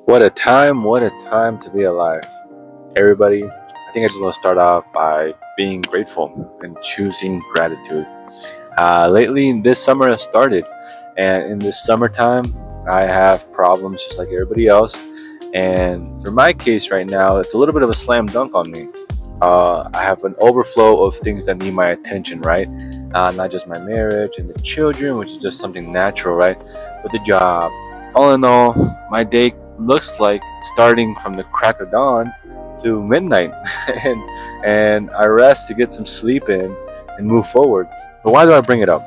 What a time to be alive. Everybody, I think I just want to start off by being grateful and choosing gratitude. Lately, this summer has started, and in this summertime, I have problems just like everybody else. And for my case right now, it's a little bit of a slam dunk on me. I have an overflow of things that need my attention, right? Not just my marriage and the children, which is just something natural, right? But the job. All in all, my day looks like starting from the crack of dawn to midnight, and I rest to get some sleep in and move forward. But why do I bring it up?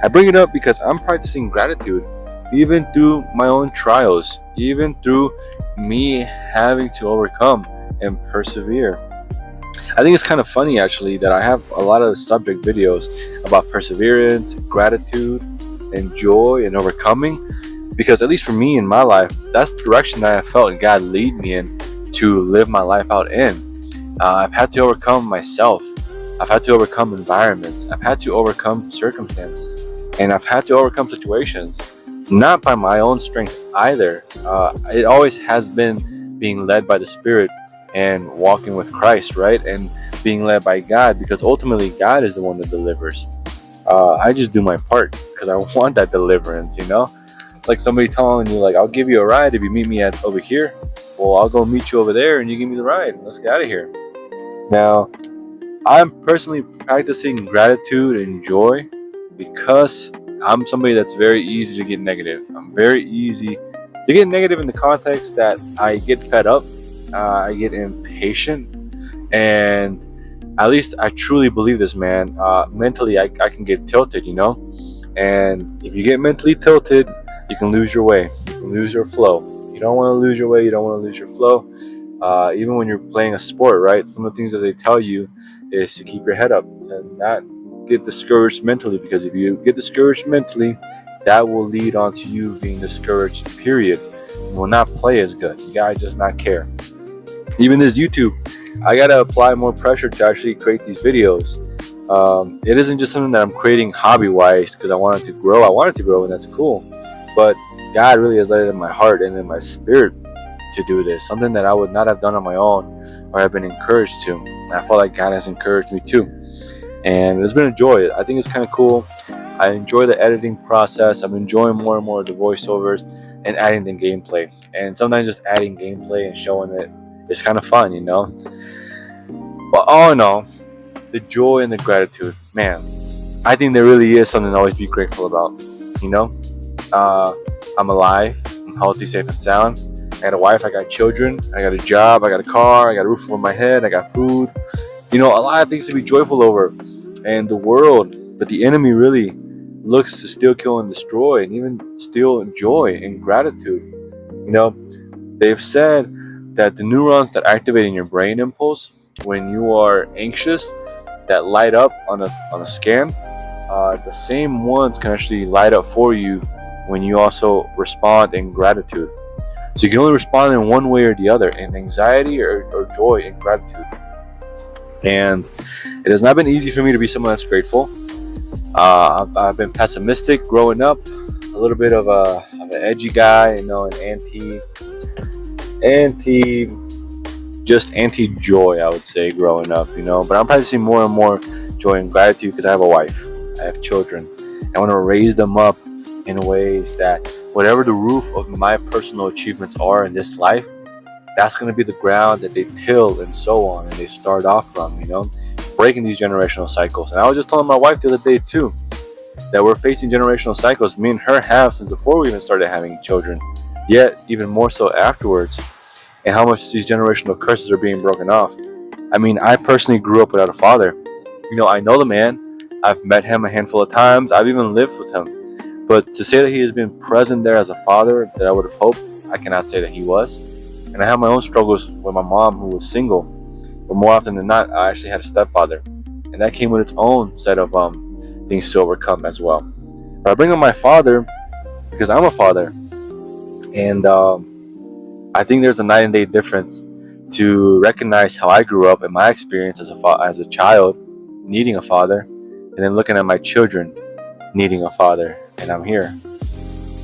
I bring it up because I'm practicing gratitude, even through my own trials, even through me having to overcome and persevere. I think it's kind of funny actually that I have a lot of subject videos about perseverance, gratitude, and joy and overcoming because at least for me in my life, that's the direction that I felt God lead me in to live my life out in. I've had to overcome myself. I've had to overcome environments. I've had to overcome circumstances. And I've had to overcome situations, not by my own strength either. It always has been being led by the Spirit and walking with Christ, right? And being led by God because ultimately God is the one that delivers. I just do my part because I want that deliverance, you know? Like somebody telling you, like, I'll give you a ride if you meet me at over here. Well, I'll go meet you over there and you give me the ride. Let's get out of here. Now, I'm personally practicing gratitude and joy because I'm somebody that's very easy to get negative. I'm very easy to get negative in the context that I get fed up, I get impatient, and at least I truly believe this, man. Mentally, I can get tilted, you know? And if you get mentally tilted, you can lose your way, you can lose your flow. You don't want to lose your way, you don't want to lose your flow. Even when you're playing a sport, right? Some of the things that they tell you is to keep your head up and not get discouraged mentally, because if you get discouraged mentally, that will lead on to you being discouraged, period. You will not play as good. You gotta just not care. Even this YouTube, I gotta apply more pressure to actually create these videos. It isn't just something that I'm creating hobby-wise because I want it to grow. I want it to grow, and that's cool. But God really has let it in my heart and in my spirit to do this, something that I would not have done on my own or have been encouraged to. And I feel like God has encouraged me too. And it's been a joy. I think it's kind of cool. I enjoy the editing process. I'm enjoying more and more of the voiceovers and adding the gameplay. And sometimes just adding gameplay and showing it is kind of fun, you know? But all in all, the joy and the gratitude, man, I think there really is something to always be grateful about, you know? I'm alive, I'm healthy, safe, and sound. I got a wife, I got children, I got a job, I got a car, I got a roof over my head, I got food. You know, a lot of things to be joyful over. And the world, but the enemy really looks to steal, kill, and destroy, and even steal joy and gratitude. You know, they've said that the neurons that activate in your brain impulse when you are anxious, that light up on a scan, the same ones can actually light up for you when you also respond in gratitude. So you can only respond in one way or the other, in anxiety or joy and gratitude. And it has not been easy for me to be someone that's grateful. I've been pessimistic growing up, a little bit of an edgy guy, you know, an anti joy, I would say, growing up, you know. But I'm practicing more and more joy and gratitude because I have a wife, I have children. I want to raise them up in ways that whatever the roof of my personal achievements are in this life, that's going to be the ground that they till and so on, and they start off from, you know, breaking these generational cycles. And I was just telling my wife the other day too that we're facing generational cycles me and her have since before we even started having children, yet even more so afterwards, and how much these generational curses are being broken off. I mean, I personally grew up without a father. You know, I know the man, I've met him a handful of times, I've even lived with him. But to say that he has been present there as a father that I would have hoped, I cannot say that he was. And I have my own struggles with my mom, who was single. But more often than not, I actually had a stepfather. And that came with its own set of things to overcome as well. But I bring up my father because I'm a father. And I think there's a night and day difference to recognize how I grew up and my experience as a child needing a father, and then looking at my children needing a father. And I'm here.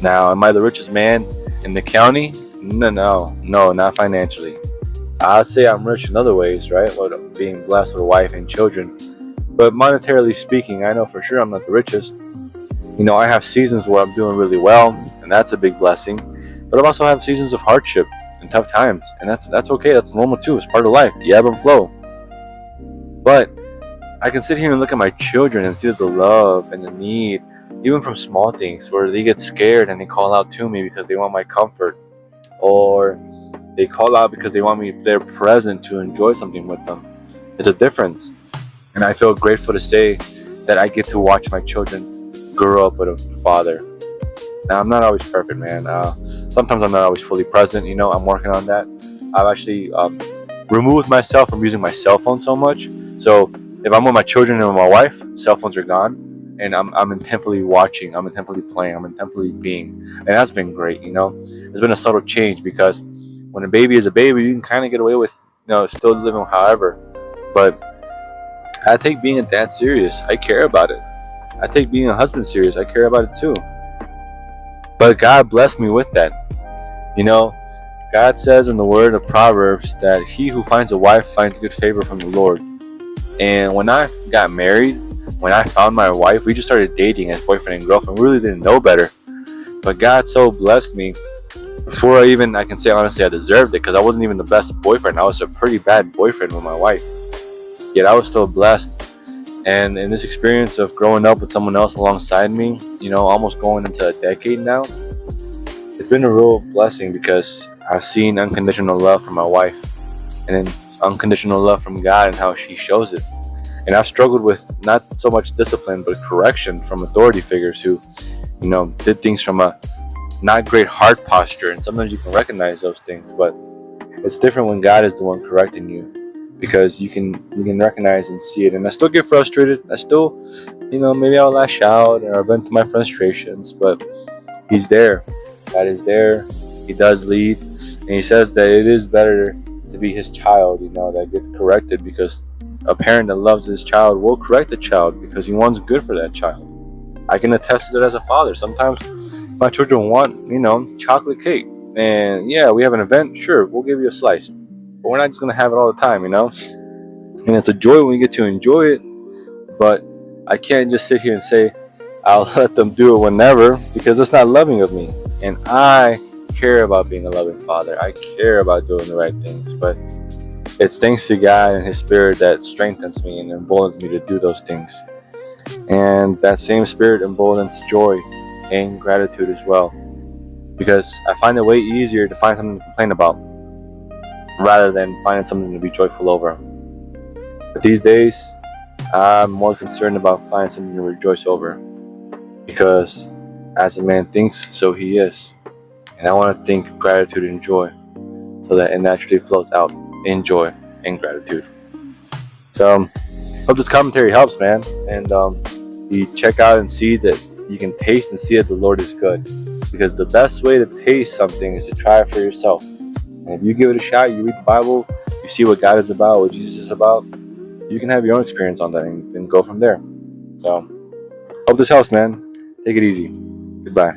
Now, am I the richest man in the county? No, not financially. I'd say I'm rich in other ways, right? With being blessed with a wife and children. But monetarily speaking, I know for sure I'm not the richest. I have seasons where I'm doing really well, and that's a big blessing. But I also have seasons of hardship and tough times, and that's okay. That's normal too. It's part of life. The ebb and flow. But I can sit here and look at my children and see the love and the need, even from small things where they get scared and they call out to me because they want my comfort, or they call out because they want me there present to enjoy something with them. It's a difference. And I feel grateful to say that I get to watch my children grow up with a father. Now, I'm not always perfect, man. Sometimes I'm not always fully present. I'm working on that. I've actually removed myself from using my cell phone so much. So if I'm with my children and with my wife, cell phones are gone. And I'm intentfully watching, I'm intentfully playing, I'm intentfully being. And that's been great. It's been a subtle change because when a baby is a baby, you can kind of get away with, still living however. But I take being a dad serious. I care about it. I take being a husband serious. I care about it too. But God blessed me with that. You know, God says in the word of Proverbs that he who finds a wife finds good favor from the Lord. And when I got married, when I found my wife, we just started dating as boyfriend and girlfriend. We really didn't know better. But God so blessed me. Before I can say honestly, I deserved it because I wasn't even the best boyfriend. I was a pretty bad boyfriend with my wife. Yet I was still blessed. And in this experience of growing up with someone else alongside me, almost going into a decade now, it's been a real blessing because I've seen unconditional love from my wife and then unconditional love from God and how she shows it. And I've struggled with not so much discipline, but correction from authority figures who, did things from a not great heart posture. And sometimes you can recognize those things, but it's different when God is the one correcting you because you can recognize and see it. And I still get frustrated. I still, maybe I'll lash out or vent to my frustrations, but He's there. God is there. He does lead. And He says that it is better to be His child, that gets corrected because a parent that loves his child will correct the child because he wants good for that child. I can attest to that as a father. Sometimes my children want, chocolate cake. And yeah, we have an event. Sure, we'll give you a slice. But we're not just going to have it all the time, And it's a joy when we get to enjoy it. But I can't just sit here and say, I'll let them do it whenever because it's not loving of me. And I care about being a loving father. I care about doing the right things. But it's thanks to God and His Spirit that strengthens me and emboldens me to do those things. And that same Spirit emboldens joy and gratitude as well. Because I find it way easier to find something to complain about rather than finding something to be joyful over. But these days, I'm more concerned about finding something to rejoice over. Because as a man thinks, so he is. And I want to think gratitude and joy so that it naturally flows out in joy and gratitude. So, hope this commentary helps, man. And you check out and see that you can taste and see that the Lord is good. Because the best way to taste something is to try it for yourself. And if you give it a shot, you read the Bible, you see what God is about, what Jesus is about, you can have your own experience on that and go from there. So, hope this helps, man. Take it easy. Goodbye.